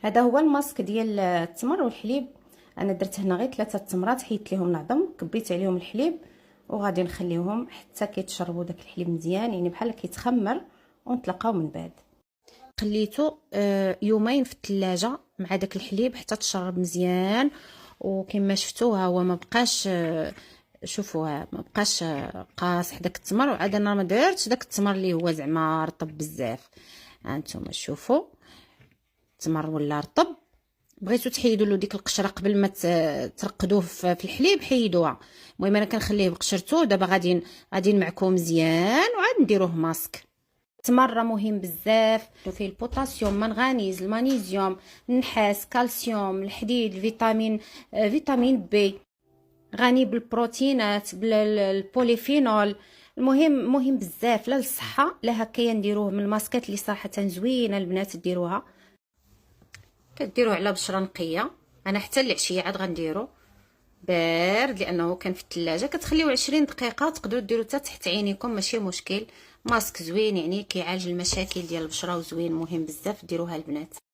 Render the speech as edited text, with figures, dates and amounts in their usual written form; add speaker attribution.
Speaker 1: هذا هو الماسك ديال التمر والحليب. انا درت هنا غير 3 تمرات، حيدت ليهم العظم، كبيت عليهم الحليب وغادي نخليهم حتى كيتشربوا داك الحليب مزيان، يعني بحال كيتخمر، ونتلاقاو من بعد. خليته يومين في الثلاجه مع داك الحليب حتى تشرب مزيان. وكما شفتوا ها هو ما بقاش، شوفوا ما بقاش قاصح داك التمر. وعاد انا ما درتش داك التمر اللي هو زعما رطب بزاف. ها انتم شوفوا التمر ولا رطب. بغيتو تحيدوا له ديك القشره قبل ما ترقدوه في الحليب، حيدوها. المهم انا كنخليه بقشرته. دابا غادي نمعكوه مزيان وعاد نديروه ماسك. التمر مهم بزاف، فيه البوتاسيوم، منغنيز، المغنيسيوم، النحاس، كالسيوم، الحديد، فيتامين بي، غني بالبروتينات، بالبوليفينول. المهم مهم بزاف لا للصحه لا هكايا. نديروه من الماسكات اللي صراحه زوينه البنات ديروها. كديروه على بشره نقيه. انا حتى العشيه عاد غنديرو بارد لانه كان في الثلاجه. كتخليوه 20 دقيقه، تقدروا ديروا حتى تحت عينيكم ماشي مشكل. ماسك زوين يعني كيعالج المشاكل ديال البشره وزوين، مهم بزاف ديروها البنات.